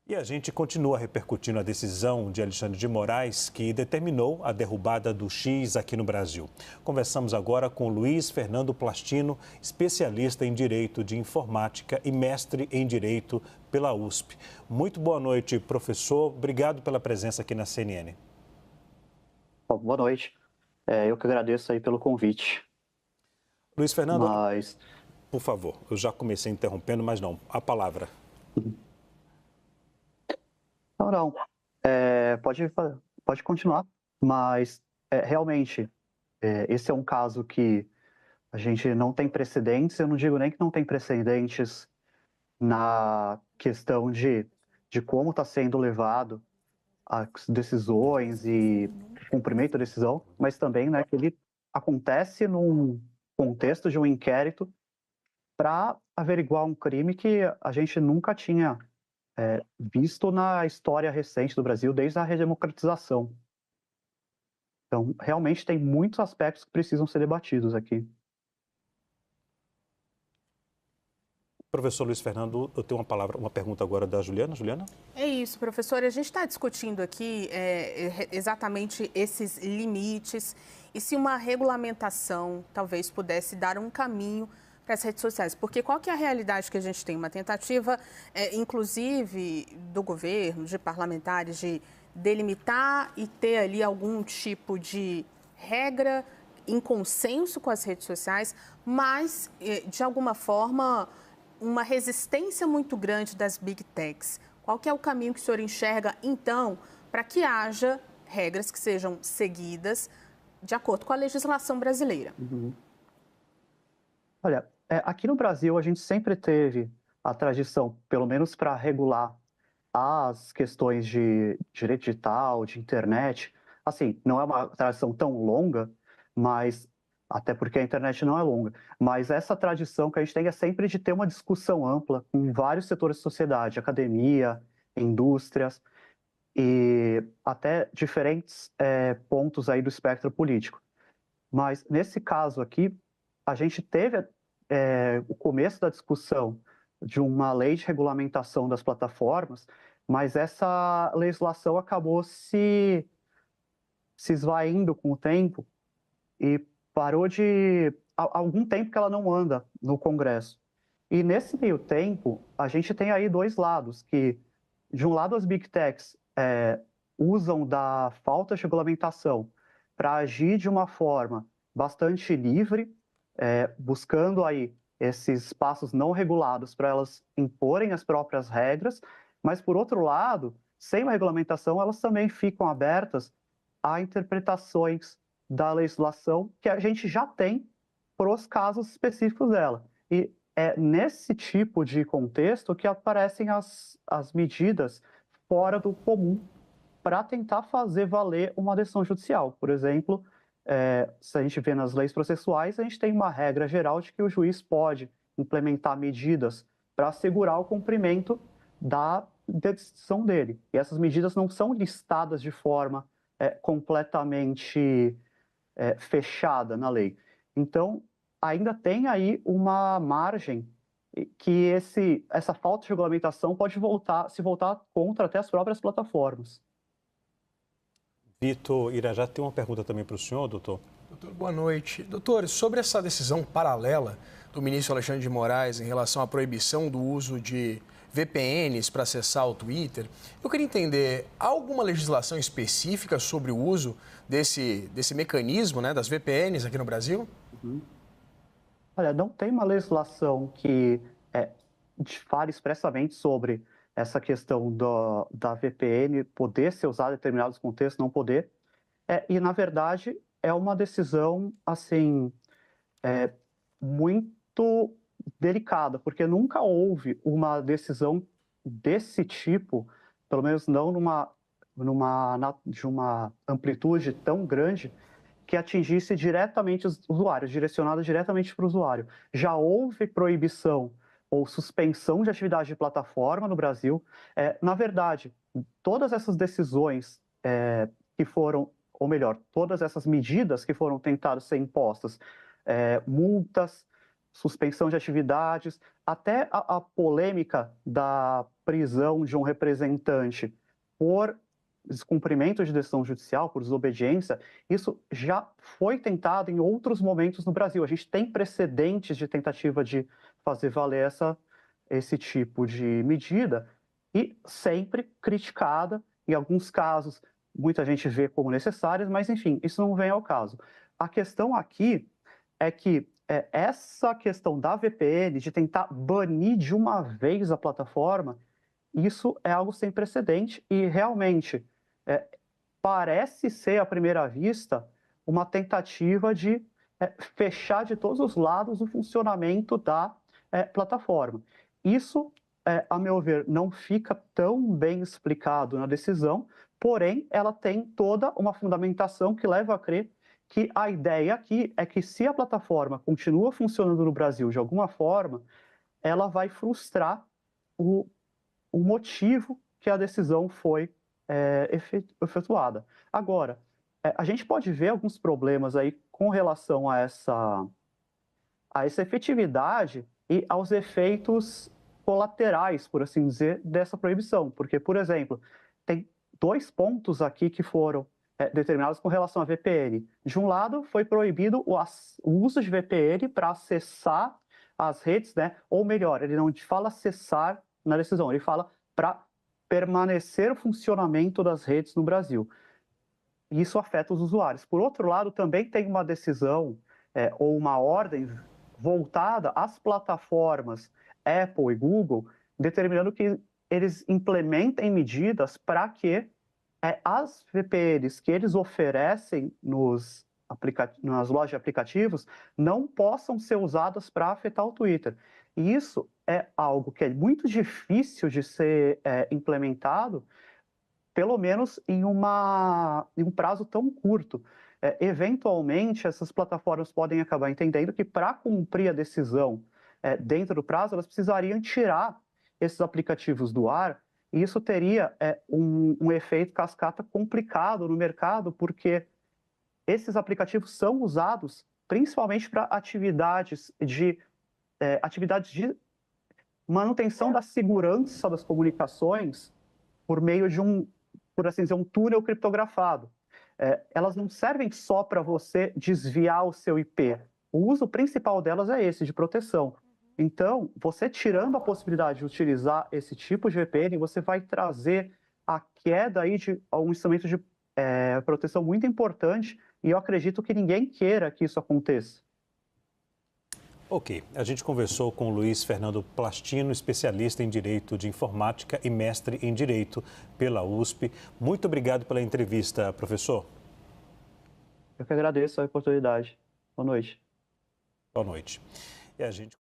E a gente continua repercutindo a decisão de Alexandre de Moraes, que determinou a derrubada do X aqui no Brasil. Conversamos agora com Luiz Fernando Plastino, especialista em Direito de Informática e mestre em Direito pela USP. Muito boa noite, professor. Obrigado pela presença aqui na CNN. Boa noite. Eu que agradeço aí pelo convite. Luiz Fernando, Mas, por favor, eu já comecei interrompendo, mas não, a palavra. não, pode continuar, mas realmente, esse é um caso que a gente não tem precedentes. Eu não digo nem que não tem precedentes na questão de como está sendo levado as decisões e o cumprimento da decisão, mas também, né, que ele acontece num contexto de um inquérito para averiguar um crime que a gente nunca tinha visto na história recente do Brasil, desde a redemocratização. Então, realmente tem muitos aspectos que precisam ser debatidos aqui. Professor Luiz Fernando, eu tenho uma pergunta agora da Juliana. Juliana? É isso, professor. A gente está discutindo aqui exatamente esses limites e se uma regulamentação talvez pudesse dar um caminho para as redes sociais. Porque qual que é a realidade que a gente tem? Uma tentativa, inclusive, do governo, de parlamentares, de delimitar e ter ali algum tipo de regra em consenso com as redes sociais, mas, de alguma forma, uma resistência muito grande das Big Techs. Qual que é o caminho que o senhor enxerga, então, para que haja regras que sejam seguidas de acordo com a legislação brasileira? Olha, aqui no Brasil a gente sempre teve a tradição, pelo menos para regular as questões de direito digital, de internet. Assim, não é uma tradição tão longa, mas até porque a internet não é longa, mas essa tradição que a gente tem é sempre de ter uma discussão ampla com vários setores da sociedade, academia, indústrias e até diferentes pontos aí do espectro político. Mas nesse caso aqui, a gente teve o começo da discussão de uma lei de regulamentação das plataformas, mas essa legislação acabou se esvaindo com o tempo e parou de... Há algum tempo que ela não anda no Congresso. E nesse meio tempo, a gente tem aí dois lados, que de um lado as Big Techs usam da falta de regulamentação para agir de uma forma bastante livre, buscando aí esses espaços não regulados para elas imporem as próprias regras, mas por outro lado, sem uma regulamentação, elas também ficam abertas a interpretações da legislação que a gente já tem para os casos específicos dela. E é nesse tipo de contexto que aparecem as medidas fora do comum para tentar fazer valer uma decisão judicial. Por exemplo, se a gente vê nas leis processuais, a gente tem uma regra geral de que o juiz pode implementar medidas para assegurar o cumprimento da decisão dele. E essas medidas não são listadas de forma completamente fechada na lei. Então, ainda tem aí uma margem que essa falta de regulamentação pode se voltar contra até as próprias plataformas. Vitor Irajá tem uma pergunta também para o senhor, doutor. Doutor, boa noite. Doutor, sobre essa decisão paralela do ministro Alexandre de Moraes em relação à proibição do uso de VPNs para acessar o Twitter, eu queria entender, há alguma legislação específica sobre o uso desse mecanismo, né, das VPNs aqui no Brasil? Olha, não tem uma legislação que fale expressamente sobre essa questão da VPN poder ser usada em determinados contextos, não poder. E, na verdade, é uma decisão, assim, muito delicada, porque nunca houve uma decisão desse tipo, pelo menos não de uma amplitude tão grande, que atingisse diretamente os usuários, direcionada diretamente para o usuário. Já houve proibição ou suspensão de atividade de plataforma no Brasil. Na verdade, todas essas decisões que foram, ou melhor, todas essas medidas que foram tentadas ser impostas, multas, suspensão de atividades, até a polêmica da prisão de um representante por descumprimento de decisão judicial, por desobediência, isso já foi tentado em outros momentos no Brasil. A gente tem precedentes de tentativa de fazer valer esse tipo de medida e sempre criticada, em alguns casos muita gente vê como necessárias, mas enfim, isso não vem ao caso. A questão aqui é que essa questão da VPN, de tentar banir de uma vez a plataforma, isso é algo sem precedente e realmente parece ser, à primeira vista, uma tentativa de fechar de todos os lados o funcionamento da plataforma. Isso, a meu ver, não fica tão bem explicado na decisão, porém, ela tem toda uma fundamentação que leva a crer que a ideia aqui é que se a plataforma continua funcionando no Brasil de alguma forma, ela vai frustrar o motivo que a decisão foi efetuada. Agora, a gente pode ver alguns problemas aí com relação a essa efetividade e aos efeitos colaterais, por assim dizer, dessa proibição. Porque, por exemplo, tem 2 pontos aqui que foram determinados com relação à VPN. De um lado, foi proibido o uso de VPN para acessar as redes, né? Ou melhor, ele não fala acessar na decisão, ele fala para permanecer o funcionamento das redes no Brasil. E isso afeta os usuários. Por outro lado, também tem uma decisão ou uma ordem voltada às plataformas Apple e Google, determinando que eles implementem medidas para que as VPNs que eles oferecem nas lojas de aplicativos não possam ser usadas para afetar o Twitter. E isso é algo que é muito difícil de ser implementado, pelo menos em um prazo tão curto. Eventualmente, essas plataformas podem acabar entendendo que, para cumprir a decisão dentro do prazo, elas precisariam tirar esses aplicativos do ar, e isso teria um efeito cascata complicado no mercado, porque esses aplicativos são usados principalmente para atividades de manutenção da segurança das comunicações por meio de por assim dizer, um túnel criptografado. Elas não servem só para você desviar o seu IP. O uso principal delas é esse, de proteção. Então, você tirando a possibilidade de utilizar esse tipo de VPN, você vai trazer a queda aí de um instrumento de proteção muito importante, e eu acredito que ninguém queira que isso aconteça. Ok, a gente conversou com o Luiz Fernando Plastino, especialista em Direito de Informática e mestre em Direito pela USP. Muito obrigado pela entrevista, professor. Eu que agradeço a oportunidade. Boa noite. Boa noite. E a gente...